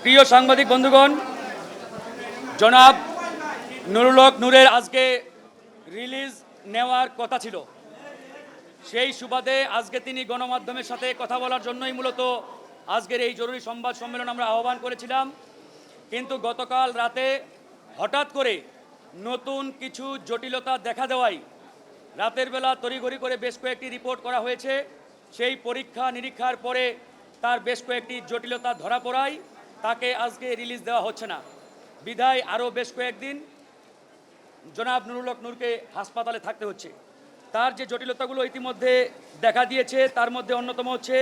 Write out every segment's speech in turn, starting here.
প্রিয় সাংবাদিক বন্ধুগণ, জনাব নুরুল হক নূরের আজকে রিলিজ নেওয়ার কথা ছিল। সেই সুবাদে আজকে তিনি গণমাধ্যমের সাথে কথা বলার জন্যই মূলত আজকের এই জরুরি সংবাদ সম্মেলন আমরা আহ্বান করেছিলাম। কিন্তু গতকাল রাতে হঠাৎ করে নতুন কিছু জটিলতা দেখা দেওয়ায় রাতের বেলা তড়িঘড়ি করে বেশ কয়েকটি রিপোর্ট করা হয়েছে। সেই পরীক্ষা নিরীক্ষার পরে তার বেশ কয়েকটি জটিলতা ধরা পড়ায় তাকে আজকে রিলিজ দেওয়া হচ্ছে না। বিধায় আরও বেশ কয়েকদিন জনাব নুরুল হক নূরকে হাসপাতালে থাকতে হচ্ছে। তার যে জটিলতাগুলো ইতিমধ্যে দেখা দিয়েছে তার মধ্যে অন্যতম হচ্ছে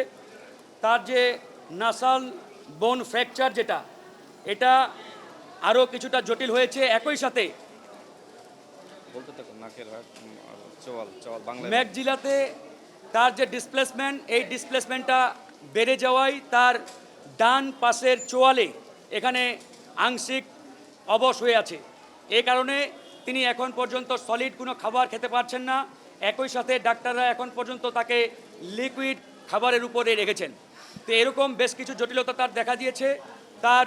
তার যে নাসাল বোন ফ্র্যাকচার, এটা আরও কিছুটা জটিল হয়েছে। একই সাথে ম্যাকজিলাতে তার যে ডিসপ্লেসমেন্ট, এই ডিসপ্লেসমেন্টটা বেড়ে যাওয়ায় তার ডান পাশের চোয়ালে এখানে আংশিক অবশ হয়ে আছে। এই কারণে তিনি এখন পর্যন্ত সলিড কোনো খাবার খেতে পারছেন না। একই সাথে ডাক্তাররা এখন পর্যন্ত তাকে লিকুইড খাবারের উপরে রেখেছেন। তো এরকম বেশ কিছু জটিলতা তার দেখা দিয়েছে। তার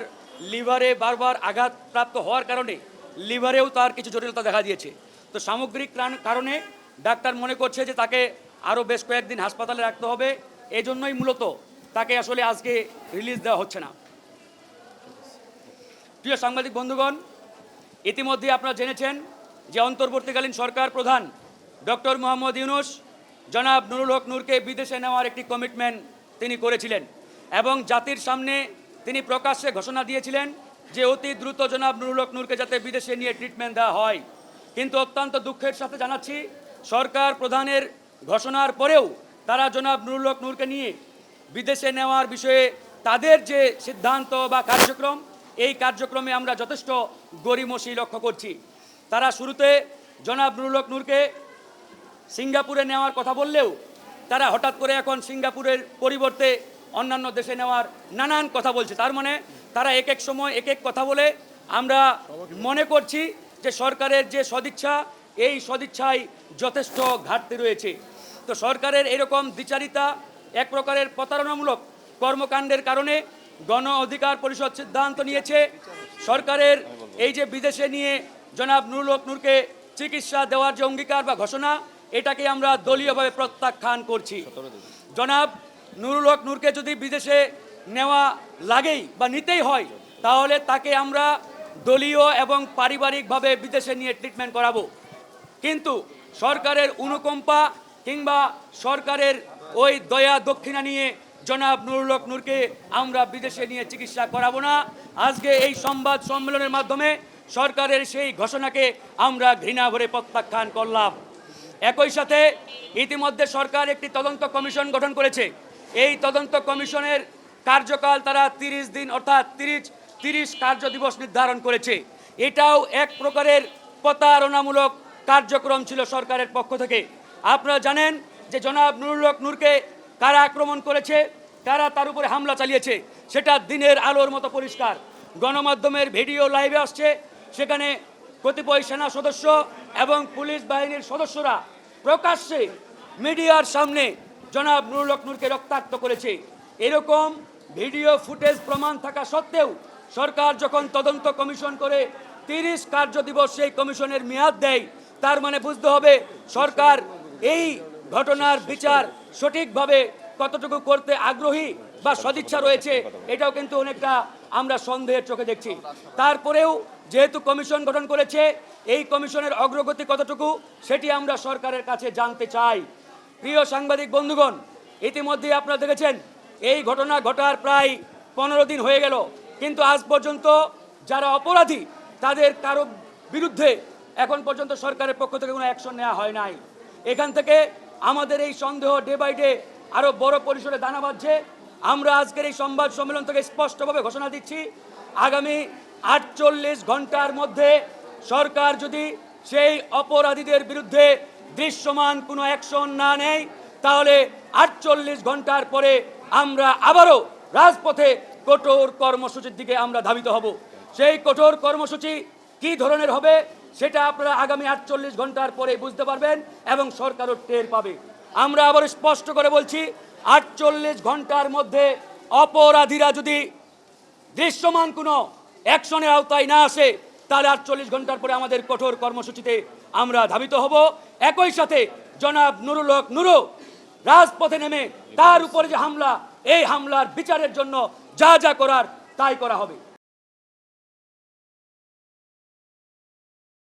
লিভারে বারবার আঘাতপ্রাপ্ত হওয়ার কারণে লিভারেও তার কিছু জটিলতা দেখা দিয়েছে। তো সামগ্রিক কারণে ডাক্তার মনে করছে যে তাকে আরও বেশ কয়েকদিন হাসপাতালে রাখতে হবে। এই জন্যই মূলত তাকে আসলে আজকে রিলিজ দেওয়া হচ্ছে না। প্রিয় সাংবাদিক বন্ধুগণ, ইতিমধ্যে আপনারা জেনেছেন যে অন্তর্বর্তীকালীন সরকার প্রধান ডক্টর মোহাম্মদ ইউনূস জনাব নুরুল হক নূরকে বিদেশে নেওয়ার একটি কমিটমেন্ট তিনি করেছিলেন এবং জাতির সামনে তিনি প্রকাশ্যে ঘোষণা দিয়েছিলেন যে অতি দ্রুত জনাব নুরুল হক নূরকে যাতে বিদেশে নিয়ে ট্রিটমেন্ট দেওয়া হয়। কিন্তু অত্যন্ত দুঃখের সাথে জানাচ্ছি, সরকার প্রধানের ঘোষণার পরেও তারা জনাব নুরুল হক নূরকে নিয়ে বিদেশে নেওয়ার বিষয়ে তাদের যে সিদ্ধান্ত বা কার্যক্রম, এই কার্যক্রমে আমরা যথেষ্ট গড়িমসি লক্ষ্য করছি। তারা শুরুতে জনাব নুরুল হক নূরকে সিঙ্গাপুরে নেওয়ার কথা বললেও তারা হঠাৎ করে এখন সিঙ্গাপুরের পরিবর্তে অন্যান্য দেশে নেওয়ার নানান কথা বলছে। তার মানে তারা এক এক সময় এক এক কথা বলে। আমরা মনে করছি যে সরকারের যে সদিচ্ছা, এই সদিচ্ছায় যথেষ্ট ঘাটতি রয়েছে। তো সরকারের এরকম দ্বিচারিতা, এক প্রকারের প্রতারণামূলক কর্মকাণ্ডের কারণে গণ অধিকার পরিষদ সিদ্ধান্ত নিয়েছে সরকারের এই যে বিদেশে নিয়ে জনাব নুরুল হক নূরকে চিকিৎসা দেওয়ার যে অঙ্গীকার বা ঘোষণা, এটাকে আমরা দলীয়ভাবে প্রত্যাখ্যান করছি। জনাব নুরুল হক নূরকে যদি বিদেশে নেওয়া লাগেই বা নিতেই হয়, তাহলে তাকে আমরা দলীয় এবং পারিবারিকভাবে বিদেশে নিয়ে ট্রিটমেন্ট করাবো। কিন্তু সরকারের অনুকম্পা কিংবা সরকারের ওই দয়া দক্ষিণা নিয়ে জনাব নুরুল হক নূরকে আমরা বিদেশে নিয়ে চিকিৎসা করাবো না। আজকে এই সংবাদ সম্মেলনের মাধ্যমে সরকারের সেই ঘোষণাকে আমরা ঘৃণা ভরে প্রত্যাখ্যান করলাম। একই সাথে ইতিমধ্যে সরকার একটি তদন্ত কমিশন গঠন করেছে। এই তদন্ত কমিশনের কার্যকাল তারা 30 দিন অর্থাৎ 30 কার্য দিবস নির্ধারণ করেছে। এটাও এক প্রকারের প্রতারণামূলক কার্যক্রম ছিল সরকারের পক্ষ থেকে। আপনারা জানেন যে জনাব নুরুল হক নূরকে কারা আক্রমণ করেছে, কারা তার উপরে হামলা চালিয়েছে, সেটা দিনের আলোর মতো পরিষ্কার। গণমাধ্যমের ভিডিও লাইভে আসছে, সেখানে কতিপয় সেনা সদস্য এবং পুলিশ বাহিনীর সদস্যরা প্রকাশ্যে মিডিয়ার সামনে জনাব নুরুল হক নূরকে রক্তাক্ত করেছে। এরকম ভিডিও ফুটেজ প্রমাণ থাকা সত্ত্বেও সরকার যখন তদন্ত কমিশন করে 30 কার্য দিবস সেই কমিশনের মেয়াদ দেয়, তার মানে বুঝতে হবে সরকার এই ঘটনার বিচার সঠিকভাবে কতটুকু করতে আগ্রহী বা সদিচ্ছা রয়েছে, এটাও কিন্তু অনেকটা আমরা সন্দেহের চোখে দেখছি। তারপরেও যেহেতু কমিশন গঠন করেছে, এই কমিশনের অগ্রগতি কতটুকু সেটি আমরা সরকারের কাছে জানতে চাই। প্রিয় সাংবাদিক বন্ধুগণ, ইতিমধ্যে আপনারা দেখেছেন এই ঘটনা ঘটার প্রায় 15 দিন হয়ে গেল, কিন্তু আজ পর্যন্ত যারা অপরাধী তাদের কারো বিরুদ্ধে এখন পর্যন্ত সরকারের পক্ষ থেকে কোনো অ্যাকশন নেওয়া হয় নাই। এখান থেকে আমাদের এই সন্দেহ ডে বাই ডে আরও বড় পরিসরে দানা বাঁধছে। আমরা আজকের এই সংবাদ সম্মেলন থেকে স্পষ্টভাবে ঘোষণা দিচ্ছি, আগামী 48 ঘন্টার মধ্যে সরকার যদি সেই অপরাধীদের বিরুদ্ধে দৃশ্যমান কোনো অ্যাকশন না নেয়, তাহলে 48 ঘন্টার পরে আমরা আবারও রাজপথে কঠোর কর্মসূচির দিকে আমরা ধাবিত হব। সেই কঠোর কর্মসূচি কী ধরনের হবে সেটা আপনারা আগামী 48 ঘন্টার পরে বুঝতে পারবেন এবং সরকারও টের পাবে। আমরা আবার স্পষ্ট করে বলছি, 48 ঘন্টার মধ্যে অপরাধীরা যদি দৃশ্যমান কোনো অ্যাকশনের আওতায় না আসে, তাহলে 48 ঘন্টার পরে আমাদের কঠোর কর্মসূচিতে আমরা ধাবিত হব। একই সাথে জনাব নুরুল হক নুরু রাজপথে নেমে তার উপরে যে হামলা, এই হামলার বিচারের জন্য যা যা করার তাই করা হবে।